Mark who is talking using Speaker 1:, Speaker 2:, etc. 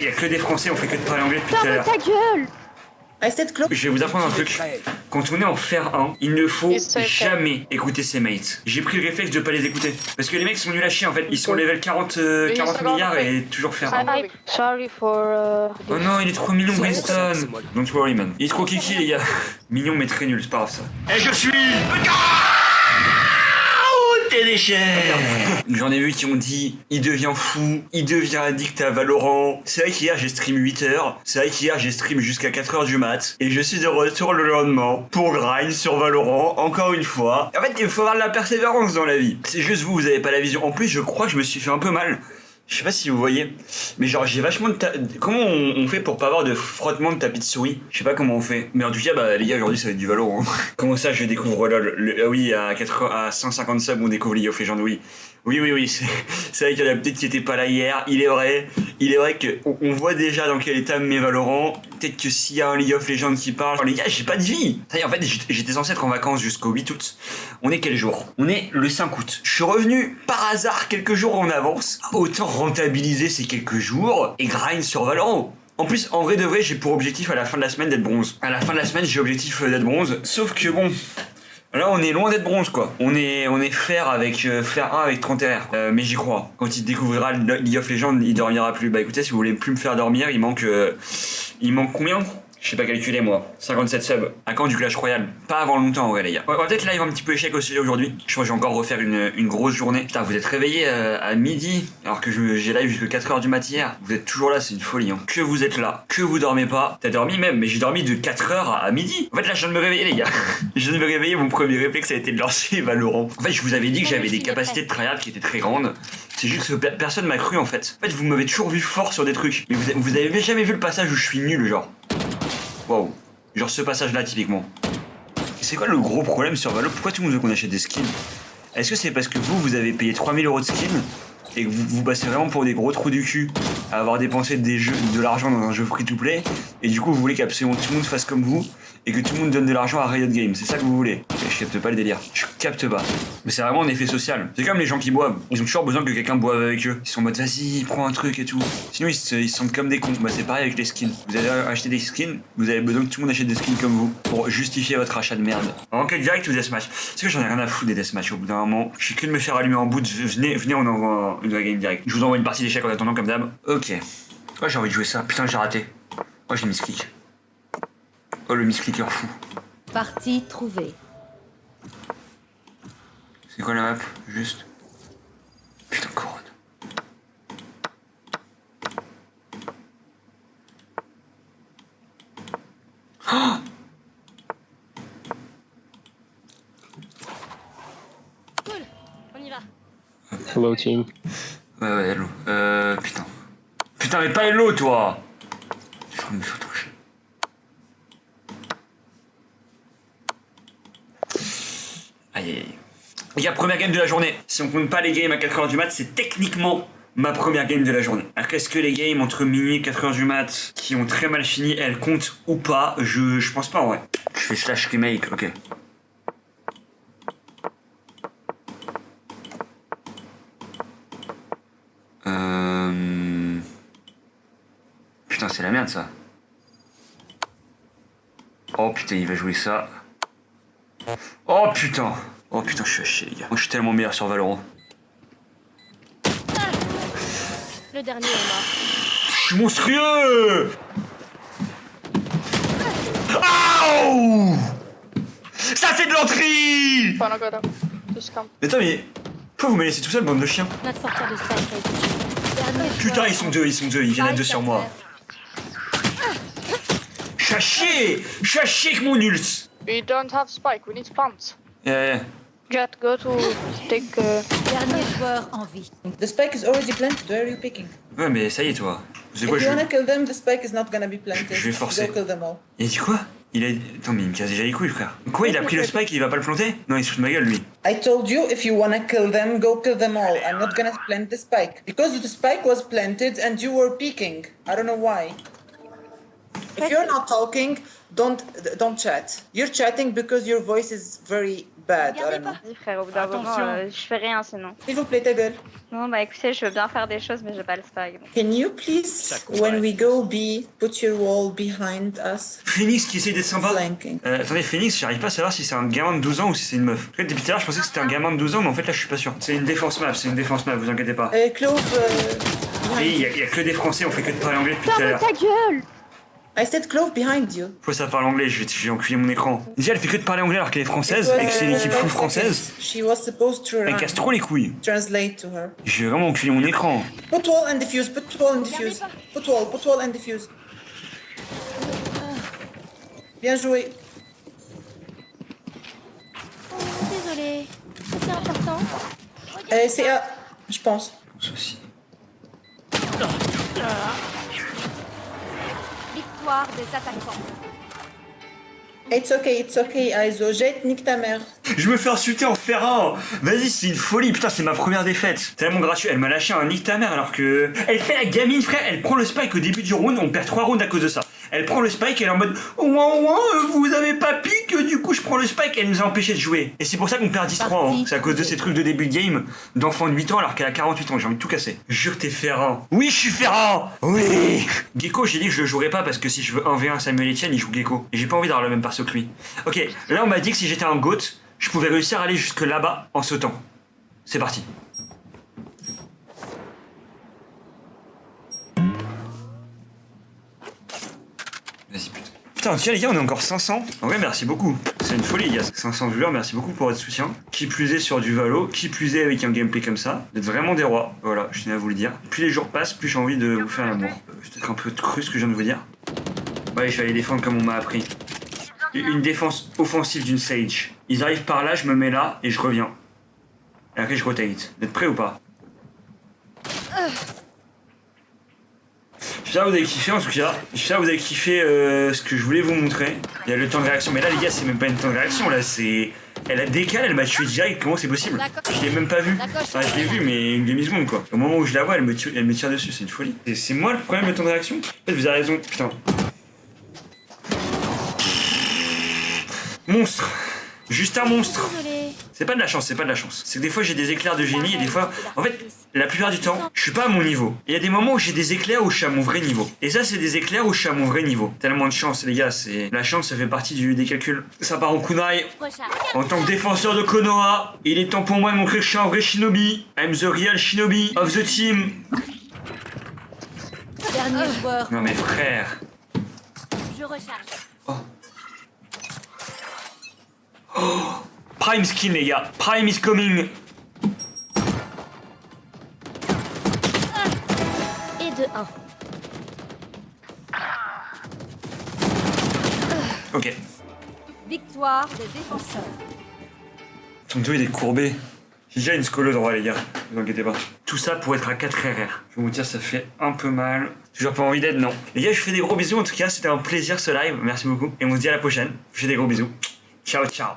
Speaker 1: Il y a que des Français, on fait que de parler anglais depuis tout à
Speaker 2: Ferme
Speaker 1: l'heure.
Speaker 2: ta gueule!
Speaker 1: Je vais vous apprendre un truc. Quand on est en fer 1, il ne faut jamais écouter ses mates. J'ai pris le réflexe de pas les écouter. Parce que les mecs sont nuls à chier en fait. Ils sont level 40 milliards et toujours fer 1.
Speaker 2: Sorry for...
Speaker 1: Oh non, il est trop mignon, Winston. Don't worry, man. Il est trop kiki, les gars. Mignon, mais très nul, c'est pas grave ça. Et je suis... T'es déchets. J'en ai vu qui ont dit il devient fou, il devient addict à Valorant. C'est vrai qu'hier j'ai stream 8h, c'est vrai qu'hier j'ai stream jusqu'à 4h du mat. Et je suis de retour le lendemain pour grind sur Valorant, encore une fois. En fait, il faut avoir de la persévérance dans la vie. C'est juste vous avez pas la vision. En plus, je crois que je me suis fait un peu mal. Je sais pas si vous voyez, mais genre j'ai vachement de comment on fait pour pas avoir de frottement de tapis de souris? Je sais pas comment on fait, mais en tout cas bah les gars aujourd'hui ça va être du Valorant. Comment ça je découvre LOL? Ah oui, à 150 subs on découvre League of Legends, oui. Oui, c'est vrai qu'il y en a peut-être qui étaient pas là hier. Il est vrai que on voit déjà dans quel état me met Valorant. Peut-être que s'il y a un League of Legends qui parle, les gars, j'ai pas de vie. Ça y est, en fait, j'étais censé être en vacances jusqu'au 8 août. On est quel jour? On est le 5 août. Je suis revenu par hasard quelques jours en avance. Autant rentabiliser ces quelques jours et grind sur Valorant. En plus, en vrai de vrai, j'ai pour objectif à la fin de la semaine d'être bronze. À la fin de la semaine, j'ai objectif d'être bronze. Sauf que bon... Là on est loin d'être bronze quoi. On est fer avec fer 1 avec 30 RR. Mais j'y crois. Quand il découvrira League of Legends, il dormira plus. Bah écoutez, si vous voulez plus me faire dormir, il manque combien? Je sais pas calculer moi. 57 subs. À quand du Clash Royale? Pas avant longtemps en vrai les gars. On va peut-être live un petit peu échec aussi aujourd'hui. Je crois que je vais encore refaire une grosse journée. Putain, vous êtes réveillés à midi alors que j'ai live jusqu'à 4h du mat hier. Vous êtes toujours là, c'est une folie hein. Que vous êtes là, que vous dormez pas. T'as dormi même, mais j'ai dormi de 4h à midi. En fait là je viens de me réveiller les gars. Je viens de me réveiller, mon premier réflexe a été de lancer Valorant. En fait je vous avais dit que j'avais des capacités de tryhard qui étaient très grandes. C'est juste que personne m'a cru en fait. En fait vous m'avez toujours vu fort sur des trucs. Mais vous avez jamais vu le passage où je suis nul genre. Waouh. Genre ce passage là typiquement. C'est quoi le gros problème sur Valo? Pourquoi tout le monde veut qu'on achète des skins? Est-ce que c'est parce que vous avez payé 3000 € de skins et que vous passez vraiment pour des gros trous du cul à avoir dépensé de l'argent dans un jeu free to play et du coup vous voulez qu'absolument tout le monde fasse comme vous et que tout le monde donne de l'argent à Riot Games? C'est ça que vous voulez? Et je capte pas le délire. Je capte pas. Mais c'est vraiment un effet social. C'est comme les gens qui boivent. Ils ont toujours besoin que quelqu'un boive avec eux. Ils sont en mode vas-y, prends un truc et tout. Sinon ils se sentent comme des cons. Bah c'est pareil avec les skins. Vous avez acheté des skins, vous avez besoin que tout le monde achète des skins comme vous pour justifier votre achat de merde. En quête direct ou deathmatch? C'est que j'en ai rien à foutre des deathmatch au bout d'un moment. Je suis que de me faire allumer en bout. Venez on envoie une game direct. Je vous envoie une partie d'échecs en attendant comme d'hab. Ok. Ouais j'ai envie de jouer ça. Putain j'ai raté. Oh j'ai misclick. Oh le misclicker fou.
Speaker 3: Partie trouvée.
Speaker 1: C'est quoi la map? Juste. Putain, couronne. Oh
Speaker 2: Cool, on y va.
Speaker 4: Hello team.
Speaker 1: Ouais, hello. Putain. Putain, mais pas hello, toi! Je me fais toucher. Aïe. Les gars, première game de la journée. Si on compte pas les games à 4h du mat, c'est techniquement ma première game de la journée. Alors qu'est-ce que les games entre minuit et 4h du mat qui ont très mal fini, elles comptent ou pas? Je pense pas en vrai. Je fais slash remake, ok. Putain, c'est la merde ça. Oh putain, il va jouer ça. Oh putain. Oh putain, je suis à chier les gars. Moi je suis tellement meilleur sur Valorant.
Speaker 2: Le dernier est mort.
Speaker 1: Je suis monstrueux. Aouh. Ça c'est de l'entrée. Attends mais... Pourquoi vous me laissez tout seul, bande de chiens?
Speaker 2: Notre porteur de strike a été tué. Dernier
Speaker 1: Putain,
Speaker 2: joueur.
Speaker 1: ils sont deux, ils viennent à deux sur moi. Je suis à chier avec mon nulz.
Speaker 5: We don't have spike, we need plant.
Speaker 1: Yeah.
Speaker 5: Jet, go to take...
Speaker 3: Dernier joueur en vie.
Speaker 6: The spike is already planted. Where are you picking?
Speaker 1: Ouais mais ça y est toi. C'est
Speaker 6: If
Speaker 1: quoi
Speaker 6: you
Speaker 1: je...
Speaker 6: wanna kill them, the spike is not gonna be planted.
Speaker 1: Je vais forcer.
Speaker 6: Go kill them all.
Speaker 1: Il a dit quoi? Attends mais il me casse déjà les couilles frère. Quoi, il a pris le spike et il va pas le planter? Non, il se fout de ma gueule lui.
Speaker 6: I told you if you wanna kill them, go kill them all. I'm not gonna plant the spike. Because the spike was planted and you were peeking. I don't know why. If you're not talking, don't chat. You're chatting because your voice is very bad. I
Speaker 2: Regardez
Speaker 6: don't know.
Speaker 2: pas.
Speaker 5: Vas-y frère, au bout d'un moment,
Speaker 3: Attention.
Speaker 5: je fais rien sinon.
Speaker 6: S'il vous plaît, ta gueule.
Speaker 5: Non bah écoutez, je veux bien faire des choses mais j'ai pas le spike. donc.
Speaker 6: Can you please, when we go B, put your wall behind us?
Speaker 1: Phoenix qui essaye d'être sympa.
Speaker 6: Flanking.
Speaker 1: Attendez, Phoenix, j'arrive pas à savoir si c'est un gamin de 12 ans ou si c'est une meuf. En fait, depuis tout à l'heure, je pensais que c'était un gamin de 12 ans, mais en fait, là, je suis pas sûr. C'est une défense map, vous inquiétez pas.
Speaker 6: Clove,
Speaker 1: Oui,
Speaker 6: behind
Speaker 1: y a que des Français, on fait que de parler anglais depuis tout à
Speaker 2: Ferme
Speaker 1: l'heure.
Speaker 2: ta gueule!
Speaker 6: I said clove behind you.
Speaker 1: Pourquoi ça parle anglais? Je vais enculer mon écran. Déjà, elle fait que de parler anglais alors qu'elle est française
Speaker 6: It was,
Speaker 1: et que c'est une équipe full
Speaker 6: 5
Speaker 1: française.
Speaker 6: seconds. She was supposed to
Speaker 1: Elle casse trop les couilles.
Speaker 6: translate to her.
Speaker 1: Je vais vraiment enculer mon écran.
Speaker 6: Put wall and defuse, put wall and defuse. Put wall and defuse. Bien joué.
Speaker 2: Désolée. C'était important.
Speaker 6: C'est A, je pense.
Speaker 1: Ceci.
Speaker 3: Victoire des attaquants.
Speaker 6: It's okay, Aizo. Jette, nique ta mère.
Speaker 1: Je me fais insulter en fer 1. Vas-y, c'est une folie. Putain, c'est ma première défaite. C'est tellement gratuit. Elle m'a lâché un nique ta mère alors que... Elle fait la gamine, frère. Elle prend le spike au début du round. On perd 3 rounds à cause de ça. Elle prend le spike, elle est en mode vous avez pas pique, du coup je prends le spike, elle nous a empêché de jouer. Et c'est pour ça qu'on perd 10-3, hein. C'est à cause de ces trucs de début de game d'enfant de 8 ans alors qu'elle a 48 ans, j'ai envie de tout casser. Jure que t'es ferrant. Oui, je suis ferrant. Oui. Gecko, j'ai dit que je le jouerais pas parce que si je veux 1v1 Samuel Etienne, il joue Gecko. Et j'ai pas envie d'avoir le même perso que lui. Ok, là on m'a dit que si j'étais un GOAT, je pouvais réussir à aller jusque là-bas en sautant. C'est parti. Vas-y, putain. Putain, tiens les gars, on est encore 500. En vrai, merci beaucoup. C'est une folie, les gars. 500 viewers, merci beaucoup pour votre soutien. Qui plus est sur du Valo, qui plus est avec un gameplay comme ça. Vous êtes vraiment des rois. Voilà, je tenais à vous le dire. Plus les jours passent, plus j'ai envie de vous faire l'amour. C'est peut-être un peu cru ce que je viens de vous dire. Ouais, je vais aller défendre comme on m'a appris. Une défense offensive d'une Sage. Ils arrivent par là, je me mets là et je reviens. Et après, je rotate. Vous êtes prêts ou pas? J'espère que vous avez kiffé en tout cas. J'espère que vous avez kiffé ce que je voulais vous montrer. Il y a le temps de réaction. Mais là, les gars, c'est même pas une temps de réaction. Là, c'est. Elle a décalé, elle m'a tué direct. Comment c'est possible? Je l'ai même pas vu. Enfin, je l'ai vu, mais une demi-seconde quoi. Au moment où je la vois, elle me tire dessus. C'est une folie. Et c'est moi le problème, le temps de réaction? En fait, vous avez raison. Putain. Monstre. Juste un monstre.
Speaker 2: Désolée.
Speaker 1: C'est pas de la chance, c'est pas de la chance. C'est que des fois j'ai des éclairs de génie et des fois, en fait, la plupart du temps, je suis pas à mon niveau. Il y a des moments où j'ai des éclairs où je suis à mon vrai niveau. Et ça, c'est des éclairs où je suis à mon vrai niveau. Tellement de chance, les gars, c'est la chance, ça fait partie des calculs. Ça part en kunai.
Speaker 2: Recharge.
Speaker 1: En tant que défenseur de Konoha, il est temps pour moi de montrer que je suis un vrai shinobi. I'm the real shinobi of the team.
Speaker 3: Dernier joueur.
Speaker 1: Non mais frère.
Speaker 2: Je recharge.
Speaker 1: Prime skin les gars. Prime is coming.
Speaker 2: Et de 1.
Speaker 1: Ok.
Speaker 3: Victoire des défenseurs.
Speaker 1: Ton dos il est courbé. J'ai déjà une scolo droit les gars, vous inquiétez pas. Tout ça pour être à 4 RR. Je vais vous dire, ça fait un peu mal. Toujours pas envie d'aide, non. Les gars, je vous fais des gros bisous. En tout cas, c'était un plaisir ce live. Merci beaucoup. Et on se dit à la prochaine. Je vous fais des gros bisous. Ciao, ciao.